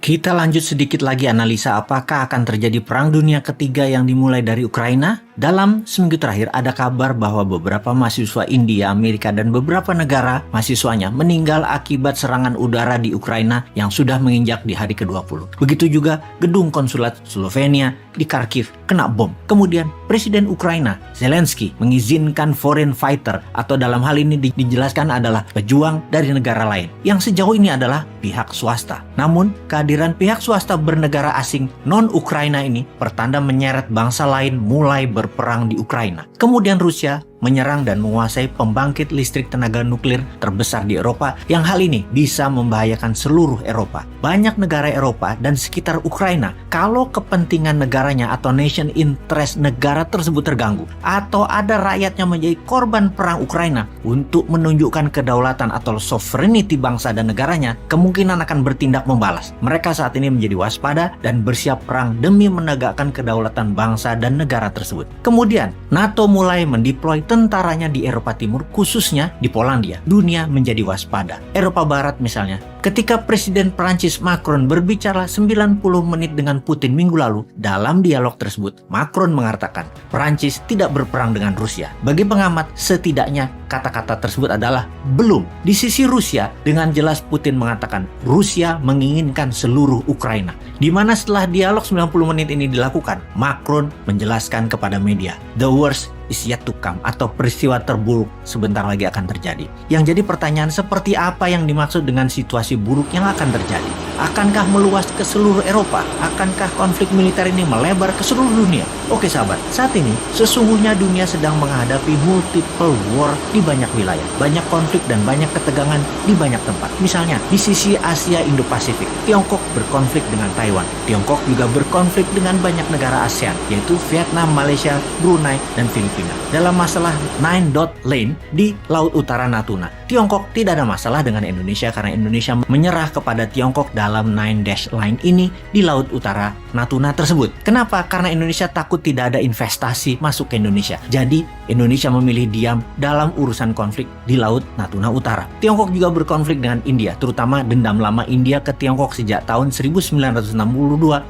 Kita lanjut sedikit lagi analisa apakah akan terjadi Perang Dunia Ketiga yang dimulai dari Ukraina. Dalam seminggu terakhir ada kabar bahwa beberapa mahasiswa India, Amerika, dan beberapa negara mahasiswanya meninggal akibat serangan udara di Ukraina yang sudah menginjak di hari ke-20. Begitu juga gedung konsulat Slovenia di Kharkiv kena bom. Kemudian Presiden Ukraina Zelensky mengizinkan foreign fighter atau dalam hal ini dijelaskan adalah pejuang dari negara lain yang sejauh ini adalah pihak swasta. Namun kehadiran pihak swasta bernegara asing non-Ukraina ini pertanda menyeret bangsa lain mulai berperang di Ukraina. Kemudian Rusia menyerang dan menguasai pembangkit listrik tenaga nuklir terbesar di Eropa yang hal ini bisa membahayakan seluruh Eropa. Banyak negara Eropa dan sekitar Ukraina, kalau kepentingan negaranya atau nation interest negara tersebut terganggu atau ada rakyatnya menjadi korban perang Ukraina, untuk menunjukkan kedaulatan atau sovereignty bangsa dan negaranya, kemungkinan akan bertindak membalas. Mereka saat ini menjadi waspada dan bersiap perang demi menegakkan kedaulatan bangsa dan negara tersebut. Kemudian, NATO mulai mendeploy tentaranya di Eropa Timur, khususnya di Polandia. Dunia menjadi waspada. Eropa Barat misalnya, ketika Presiden Prancis Macron berbicara 90 menit dengan Putin minggu lalu, dalam dialog tersebut, Macron mengatakan Prancis tidak berperang dengan Rusia. Bagi pengamat, setidaknya kata-kata tersebut adalah belum. Di sisi Rusia, dengan jelas Putin mengatakan Rusia menginginkan seluruh Ukraina. Di mana setelah dialog 90 menit ini dilakukan, Macron menjelaskan kepada media, the worst is yet to come, atau peristiwa terburuk sebentar lagi akan terjadi. Yang jadi pertanyaan, seperti apa yang dimaksud dengan situasi buruk yang akan terjadi? Akankah meluas ke seluruh Eropa? Akankah konflik militer ini melebar ke seluruh dunia? Oke sahabat, saat ini sesungguhnya dunia sedang menghadapi multiple war di banyak wilayah. Banyak konflik dan banyak ketegangan di banyak tempat. Misalnya di sisi Asia Indo-Pasifik, Tiongkok berkonflik dengan Taiwan. Tiongkok juga berkonflik dengan banyak negara ASEAN, yaitu Vietnam, Malaysia, Brunei, dan Filipina. Dalam masalah Nine Dot Line di Laut Utara Natuna, Tiongkok tidak ada masalah dengan Indonesia karena Indonesia menyerah kepada Tiongkok dalam Nine Dash Line ini di Laut Utara Natuna tersebut. Kenapa? Karena Indonesia takut tidak ada investasi masuk ke Indonesia. Jadi Indonesia memilih diam dalam urusan konflik di Laut Natuna Utara. Tiongkok juga berkonflik dengan India, terutama dendam lama India ke Tiongkok sejak tahun 1962.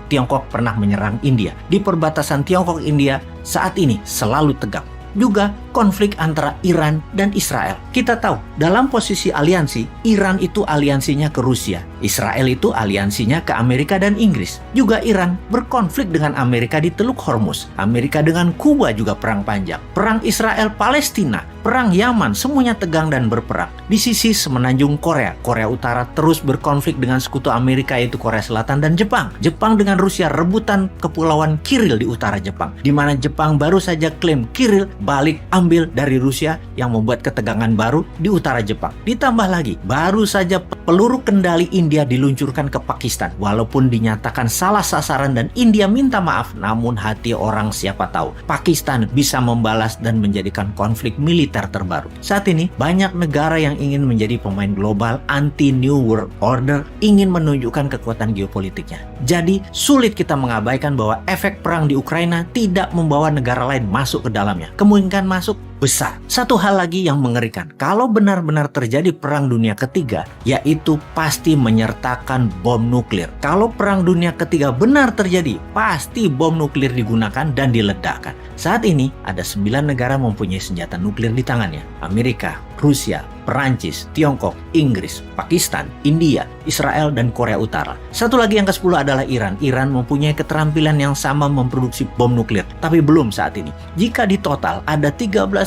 Tiongkok pernah menyerang India. Di perbatasan Tiongkok-India saat ini selalu tegang. Juga konflik antara Iran dan Israel. Kita tahu, dalam posisi aliansi, Iran itu aliansinya ke Rusia. Israel itu aliansinya ke Amerika dan Inggris. Juga Iran berkonflik dengan Amerika di Teluk Hormuz. Amerika dengan Kuba juga perang panjang. Perang Israel-Palestina, perang Yaman, semuanya tegang dan berperang. Di sisi semenanjung Korea, Korea Utara terus berkonflik dengan sekutu Amerika yaitu Korea Selatan dan Jepang. Jepang dengan Rusia rebutan kepulauan Kiril di utara Jepang, di mana Jepang baru saja klaim Kiril balik ambil dari Rusia yang membuat ketegangan baru di utara Jepang. Ditambah lagi, baru saja peluru kendali India diluncurkan ke Pakistan. Walaupun dinyatakan salah sasaran dan India minta maaf, namun hati orang siapa tahu Pakistan bisa membalas dan menjadikan konflik militer terbaru. Saat ini, banyak negara yang ingin menjadi pemain global anti New World Order, ingin menunjukkan kekuatan geopolitiknya. Jadi, sulit kita mengabaikan bahwa efek perang di Ukraina tidak membawa negara lain masuk ke dalamnya. Kemungkinan masuk besar. Satu hal lagi yang mengerikan, kalau benar-benar terjadi Perang Dunia Ketiga, yaitu pasti menyertakan bom nuklir. Kalau Perang Dunia Ketiga benar terjadi, pasti bom nuklir digunakan dan diledakkan. Saat ini, ada 9 negara mempunyai senjata nuklir di tangannya. Amerika, Rusia, Perancis, Tiongkok, Inggris, Pakistan, India, Israel, dan Korea Utara. Satu lagi yang ke-10 adalah Iran. Iran mempunyai keterampilan yang sama memproduksi bom nuklir, tapi belum saat ini. Jika di total ada 13.000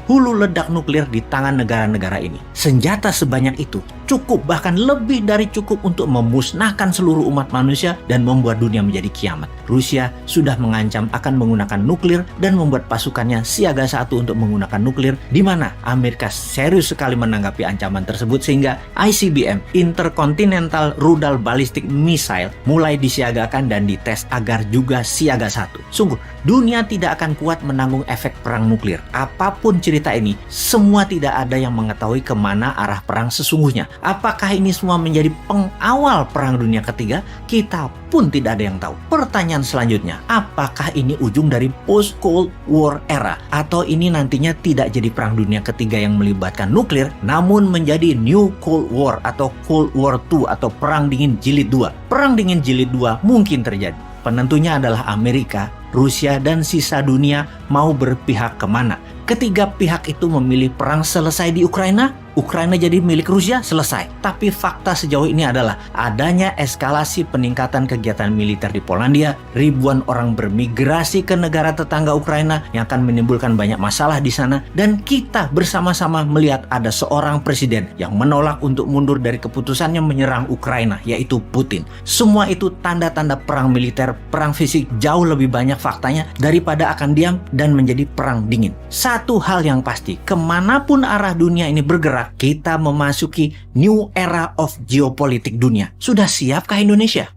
hulu ledak nuklir di tangan negara-negara ini. Senjata sebanyak itu cukup, bahkan lebih dari cukup untuk memusnahkan seluruh umat manusia dan membuat dunia menjadi kiamat. Rusia sudah mengancam akan menggunakan nuklir dan membuat pasukannya siaga 1 untuk menggunakan nuklir, di mana Amerika serius sekali menanggapi ancaman tersebut sehingga ICBM, Intercontinental Rudal Ballistic Missile, mulai disiagakan dan dites agar juga siaga 1. Sungguh, dunia tidak akan kuat menanggung efek perang nuklir. Apapun cerita ini, semua tidak ada yang mengetahui kemana arah perang sesungguhnya. Apakah ini semua menjadi pengawal Perang Dunia Ketiga? Kita pun tidak ada yang tahu. Pertanyaan selanjutnya, apakah ini ujung dari post-Cold War era? Atau ini nantinya tidak jadi perang dunia ketiga yang melibatkan nuklir, namun menjadi New Cold War atau Cold War II atau Perang Dingin Jilid 2? Perang Dingin Jilid 2 mungkin terjadi. Penentunya adalah Amerika, Rusia, dan sisa dunia mau berpihak kemana. Ketiga pihak itu memilih perang selesai di Ukraina, Ukraina jadi milik Rusia, selesai. Tapi fakta sejauh ini adalah adanya eskalasi peningkatan kegiatan militer di Polandia, ribuan orang bermigrasi ke negara tetangga Ukraina yang akan menimbulkan banyak masalah di sana, dan kita bersama-sama melihat ada seorang presiden yang menolak untuk mundur dari keputusannya menyerang Ukraina, yaitu Putin. Semua itu tanda-tanda perang militer, perang fisik jauh lebih banyak faktanya daripada akan diam dan menjadi perang dingin. Satu hal yang pasti, kemanapun arah dunia ini bergerak, kita memasuki new era of geopolitik dunia. Sudah siapkah Indonesia?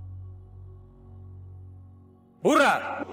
Hurra!